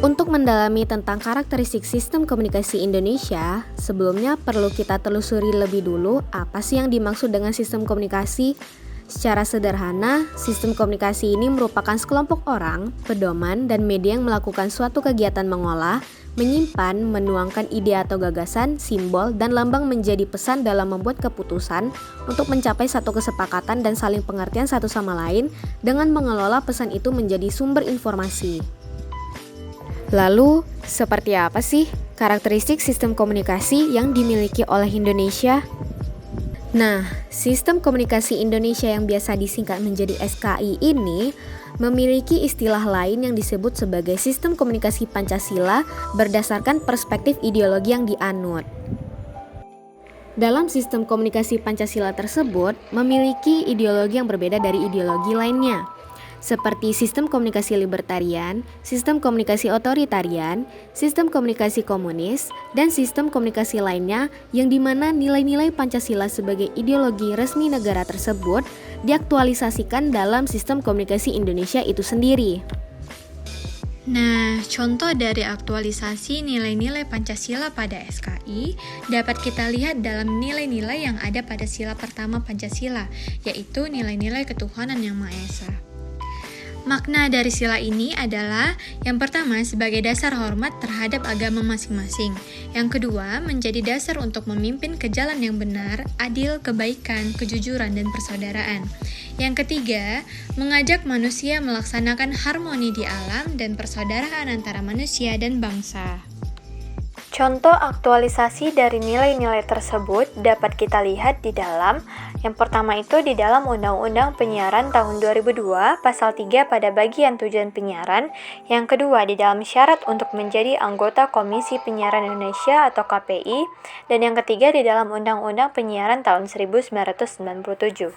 Untuk mendalami tentang karakteristik sistem komunikasi Indonesia, sebelumnya perlu kita telusuri lebih dulu apa sih yang dimaksud dengan sistem komunikasi. Secara sederhana, sistem komunikasi ini merupakan sekelompok orang, pedoman, dan media yang melakukan suatu kegiatan mengolah, menyimpan, menuangkan ide atau gagasan, simbol, dan lambang menjadi pesan dalam membuat keputusan untuk mencapai satu kesepakatan dan saling pengertian satu sama lain dengan mengelola pesan itu menjadi sumber informasi. Lalu, seperti apa sih karakteristik sistem komunikasi yang dimiliki oleh Indonesia? Nah, sistem komunikasi Indonesia yang biasa disingkat menjadi SKI ini memiliki istilah lain yang disebut sebagai sistem komunikasi Pancasila berdasarkan perspektif ideologi yang dianut. Dalam sistem komunikasi Pancasila tersebut memiliki ideologi yang berbeda dari ideologi lainnya, seperti sistem komunikasi libertarian, sistem komunikasi otoritarian, sistem komunikasi komunis, dan sistem komunikasi lainnya yang dimana nilai-nilai Pancasila sebagai ideologi resmi negara tersebut diaktualisasikan dalam sistem komunikasi Indonesia itu sendiri. Nah, contoh dari aktualisasi nilai-nilai Pancasila pada SKI dapat kita lihat dalam nilai-nilai yang ada pada sila pertama Pancasila, yaitu nilai-nilai ketuhanan yang Maha Esa. Makna dari sila ini adalah yang pertama sebagai dasar hormat terhadap agama masing-masing. Yang kedua menjadi dasar untuk memimpin ke jalan yang benar, adil, kebaikan, kejujuran, dan persaudaraan. Yang ketiga, mengajak manusia melaksanakan harmoni di alam dan persaudaraan antara manusia dan bangsa. Contoh aktualisasi dari nilai-nilai tersebut dapat kita lihat di dalam yang pertama itu di dalam Undang-Undang Penyiaran tahun 2002 pasal 3 pada bagian tujuan penyiaran, yang kedua di dalam syarat untuk menjadi anggota Komisi Penyiaran Indonesia atau KPI, dan yang ketiga di dalam Undang-Undang Penyiaran tahun 1997.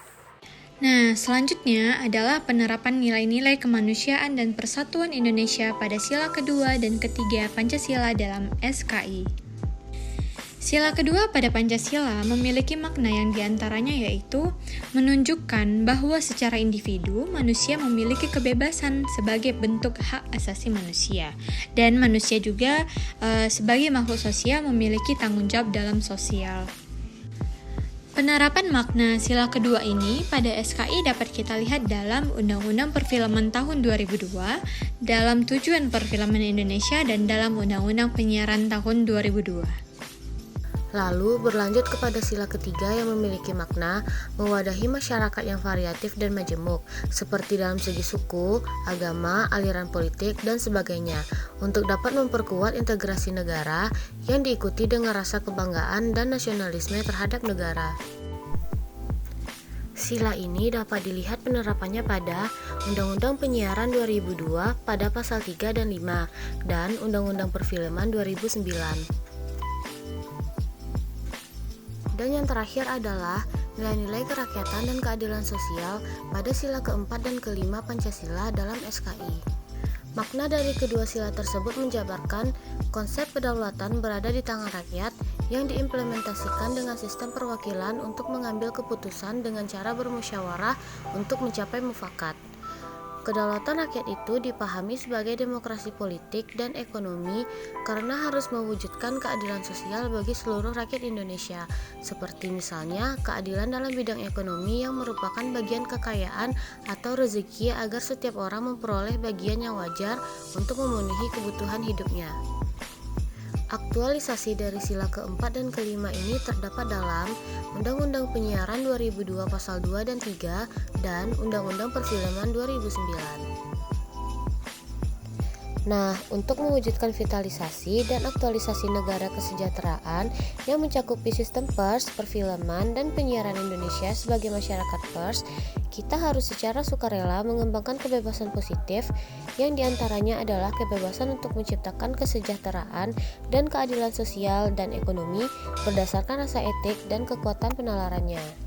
Nah, selanjutnya adalah penerapan nilai-nilai kemanusiaan dan persatuan Indonesia pada sila kedua dan ketiga Pancasila dalam SKI. Sila kedua pada Pancasila memiliki makna yang diantaranya yaitu menunjukkan bahwa secara individu manusia memiliki kebebasan sebagai bentuk hak asasi manusia, dan manusia juga sebagai makhluk sosial memiliki tanggung jawab dalam sosial. Penerapan makna sila kedua ini pada SKI dapat kita lihat dalam Undang-Undang Perfilman tahun 2002, dalam Tujuan Perfilman Indonesia, dan dalam Undang-Undang Penyiaran tahun 2002. Lalu berlanjut kepada sila ketiga yang memiliki makna mewadahi masyarakat yang variatif dan majemuk, seperti dalam segi suku, agama, aliran politik, dan sebagainya, untuk dapat memperkuat integrasi negara yang diikuti dengan rasa kebanggaan dan nasionalisme terhadap negara. Sila ini dapat dilihat penerapannya pada Undang-Undang Penyiaran 2002 pada pasal 3 dan 5, dan Undang-Undang Perfilman 2009. Dan yang terakhir adalah nilai-nilai kerakyatan dan keadilan sosial pada sila keempat dan kelima Pancasila dalam SKI. Makna dari kedua sila tersebut menjabarkan konsep kedaulatan berada di tangan rakyat yang diimplementasikan dengan sistem perwakilan untuk mengambil keputusan dengan cara bermusyawarah untuk mencapai mufakat. Kedaulatan rakyat itu dipahami sebagai demokrasi politik dan ekonomi karena harus mewujudkan keadilan sosial bagi seluruh rakyat Indonesia, seperti misalnya keadilan dalam bidang ekonomi yang merupakan bagian kekayaan atau rezeki agar setiap orang memperoleh bagian yang wajar untuk memenuhi kebutuhan hidupnya. Aktualisasi dari sila keempat dan kelima ini terdapat dalam Undang-Undang Penyiaran 2002 Pasal 2 dan 3 dan Undang-Undang Perfilman 2009. Nah, untuk mewujudkan vitalisasi dan aktualisasi negara kesejahteraan yang mencakupi sistem pers, perfilman, dan penyiaran Indonesia sebagai masyarakat pers, kita harus secara sukarela mengembangkan kebebasan positif yang diantaranya adalah kebebasan untuk menciptakan kesejahteraan dan keadilan sosial dan ekonomi berdasarkan rasa etik dan kekuatan penalarannya.